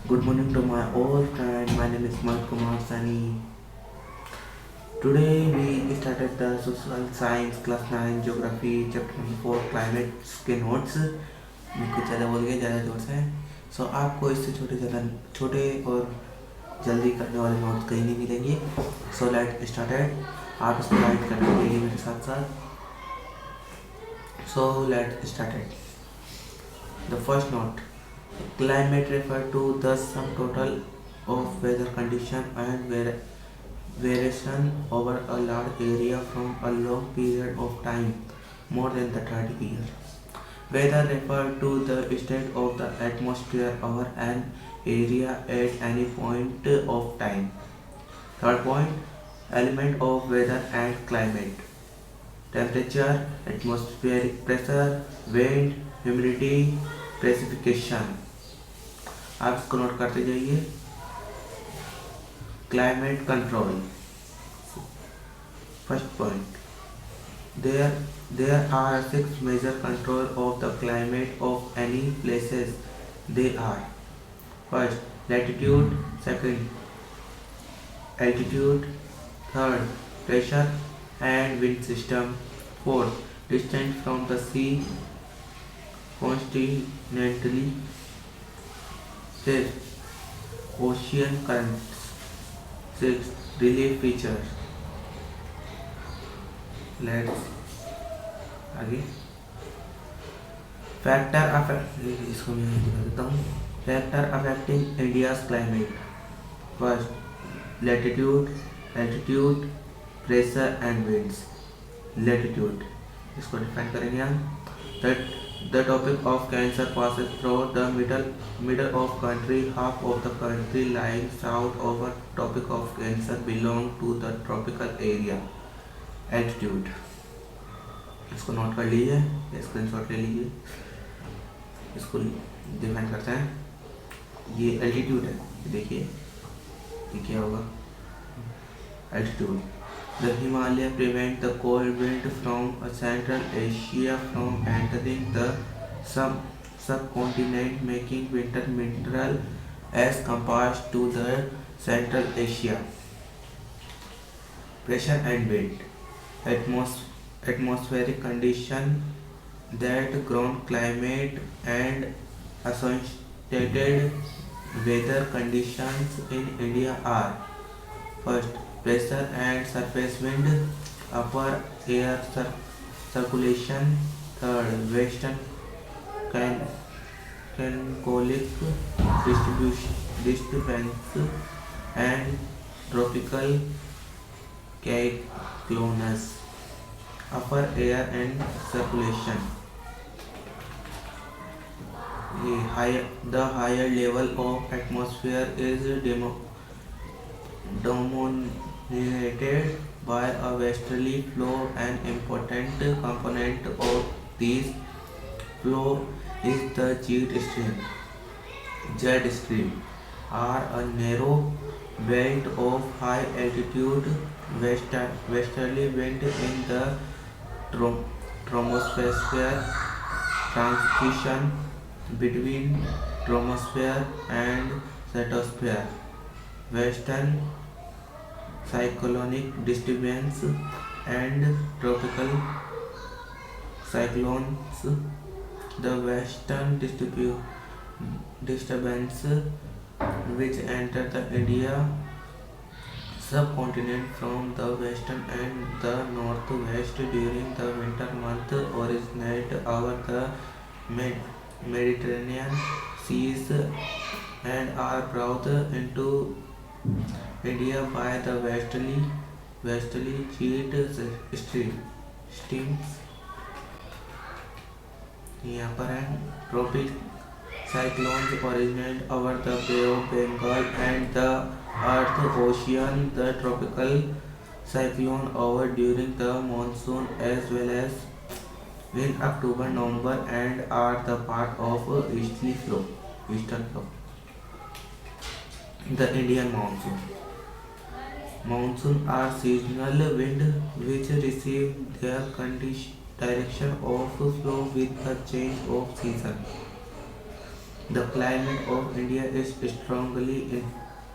Good morning to my old friend. My name is Mark Kumar Sani. Today we started the social science class 9 geography chapter number 4 climate के notes. मैं कुछ ज़्यादा बोल गया ज़्यादा जोर से. आपको इससे छोटे और जल्दी करने वाले नोट्स कहीं नहीं मिलेंगे. Late started. आप इसको राइट करने के मेरे साथ साथ. Late started. The first note. Climate refer to the sum total of weather condition and variation over a large area from a long period of time, more than the 30 years. Weather refer to the state of the atmosphere over an area at any point of time. Third point, element of weather and climate. Temperature, atmospheric pressure, wind, humidity, precipitation. आप इसको note करते जाइए. Climate control. First point, there are 6 major control of the climate of any places. They are: first, latitude; second, altitude; third, pressure and wind system; fourth, distance from the sea continentally; fifth, ocean currents; sixth, relief features. Let's आगे. इसको मैं दिखा देता हूँ. Factor affecting India's climate. First, latitude, altitude, pressure and winds. Latitude इसको define करेंगे हम. That the topic of cancer passes through the middle of country. Half of the country lying south of a topic of cancer belong to the tropical area. Altitude इसको note कर लीजिए, screenshot ले लीजिए. इसको define करते हैं. ये altitude है. देखिए ये क्या होगा. Altitude, the Himalaya prevent the cold wind from Central Asia from entering the subcontinent, making winter miserable as compared to the Central Asia. Pressure and wind. Atmospheric condition. That ground climate and associated weather conditions in India are: first, pressure and surface wind; upper air circulation; third, western cancolic disturbance and tropical cyclones. Upper air and circulation. The higher level of atmosphere is dominated by a westerly flow. An important component of this flow is the jet stream, are a narrow belt of high altitude westerly wind in the troposphere. Transition between troposphere and stratosphere. Western cyclonic disturbance and tropical cyclones. The western disturbance which enter the India subcontinent from the western and the northwest during the winter month originate over the Mediterranean seas and are brought into India by the westerly jet streams. यहाँ पर है. Tropic cyclones originate over the Bay of Bengal and the Earth Ocean. The tropical cyclone over during the monsoon as well as in October, November and are the part of eastern flow. The Indian monsoon. Monsoon are seasonal wind which receive their direction of flow with the change of season. The climate of India is strongly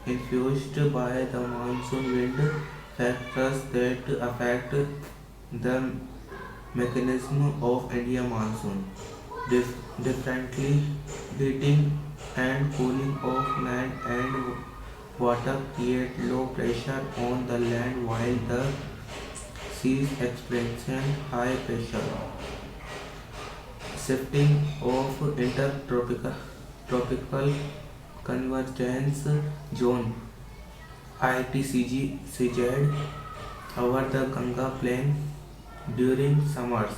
influenced by the monsoon wind factors that affect the mechanism of India monsoon. Differently, heating and cooling of land and water create low pressure on the land while the seas experience high pressure. Shifting of intertropical tropical convergence zone ITCZ over the Ganga plain during summers.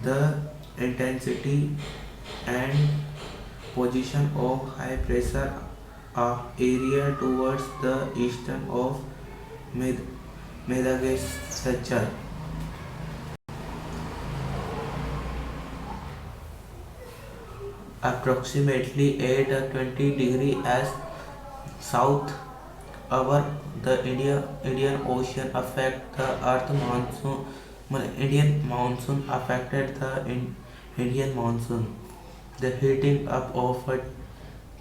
The intensity and position of high pressure area towards the eastern of Madagascar. Approximately at 20 degree as south over the Indian Ocean affect the Earth monsoon. Indian monsoon affected the Indian monsoon. The heating up of a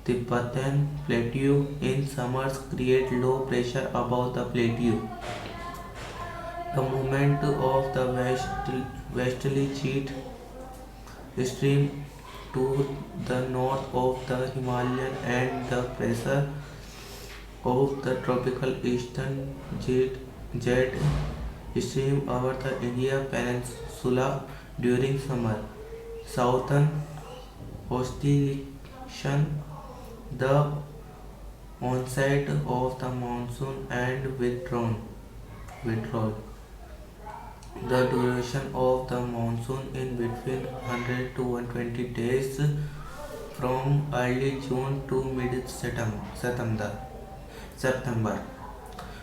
Tibetan plateau in summers create low pressure above the plateau. The movement of the westerly jet stream to the north of the Himalayan and the pressure of the tropical eastern jet stream over the India peninsula during summer. Southern oscillation, the onset of the monsoon and withdrawal. The duration of the monsoon in between 100 to 120 days from early June to September.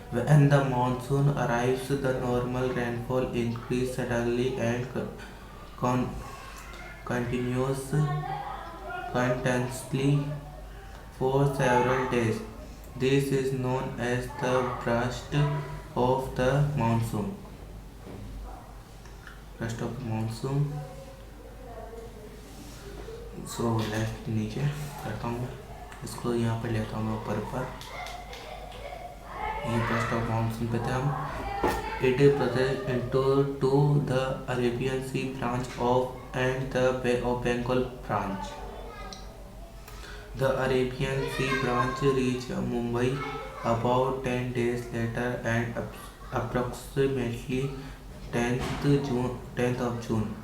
When the monsoon arrives, the normal rainfall increases suddenly and con- continues continuously for several days. This is known as the burst of the monsoon. Burst of monsoon. So left नीचे करता हूँ, इसको यहाँ पर लेता हूँ मैं ऊपर पर। ये burst of monsoon पे थे हम। It is present into the Arabian Sea branch of and the Bay of Bengal branch. The Arabian Sea branch reached Mumbai about 10 days later and approximately 10th of June.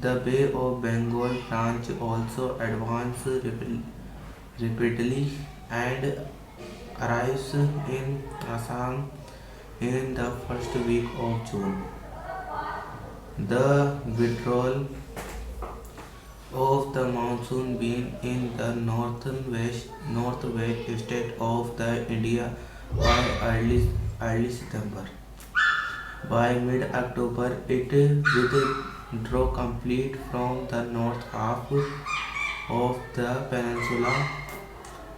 The Bay of Bengal branch also advanced rapidly and arrives in Assam in the first week of June. The withdrawal of the monsoon being in the northwest state of the India by early September. By mid-October, it withdrew complete from the north half of the peninsula.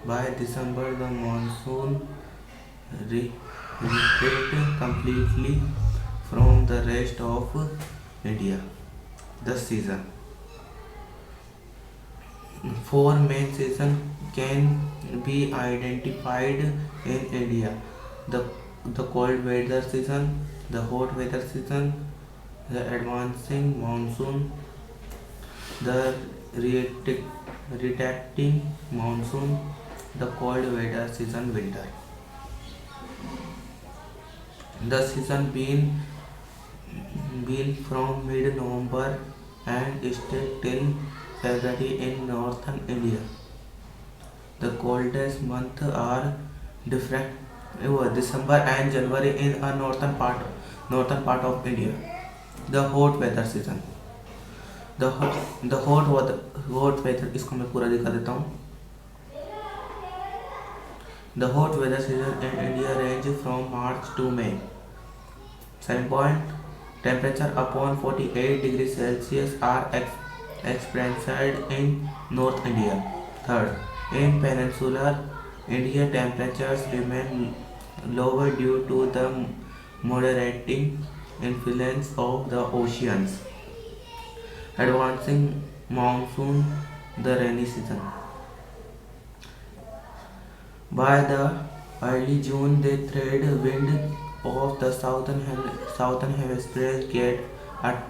By December, the monsoon retreated completely from the rest of India. The season. 4 main seasons can be identified in India: the cold weather season, the hot weather season, the advancing monsoon, the retracting monsoon, the cold weather season, winter. The season been from mid-November and stay till February in northern India. The coldest months are December and January in a northern part of India. The hot weather season. The hot weather इसको मैं पूरा दिखा देता हूँ. The hot weather season in India range from March to May. 7 point. Temperature upon 48 degrees Celsius are experienced in North India. Third, in peninsular India, temperatures remain lower due to the moderating influence of the oceans. Advancing monsoon the rainy season. By the early June, the trade wind of the southern hemisphere get at-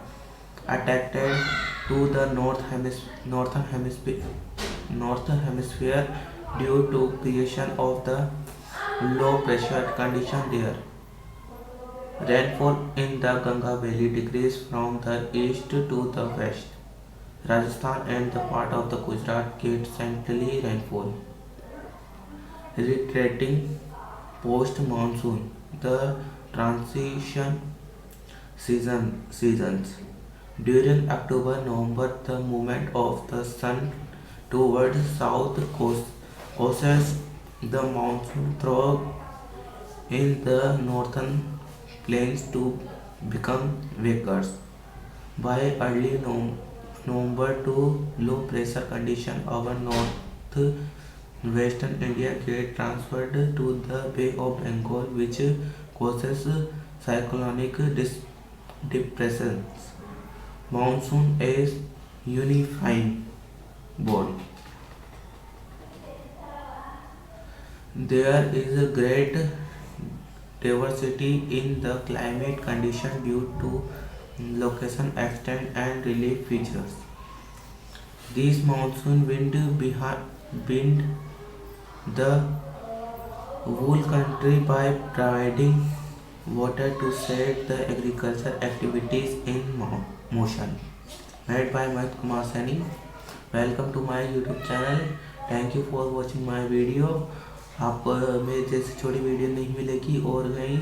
attracted to the northern hemisphere due to creation of the low pressure condition there. Rainfall in the Ganga Valley decreased from the east to the west. Rajasthan and the part of the Gujarat get centrally rainfall. Retreating post-monsoon, the transition seasons. During October-November, the movement of the sun toward south causes the monsoon trough in the northern plains to become weaker. By early November, to low pressure condition over northwestern India get transferred to the Bay of Bengal, which causes cyclonic depressions. Monsoon is unifying board. There is a great diversity in the climate condition due to location, extent, and relief features. These monsoon bind the whole country by providing water to set the agriculture activities in motion. Made by Mohit Kumar Saini. Welcome to my YouTube channel. Thank you for watching my video. आपको मेरे जैसे छोटी video नहीं मिलेगी और कहीं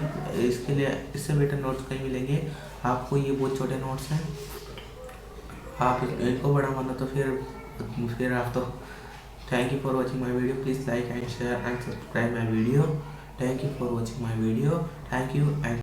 इसके लिए इससे बेटर नोट्स कहीं मिलेंगे आपको। ये बहुत छोटे नोट्स हैं, आप इनको बड़ा मानो तो फिर आप तो। Thank you for watching my video. Please like and share and subscribe my video. Thank you for watching my video. Thank you and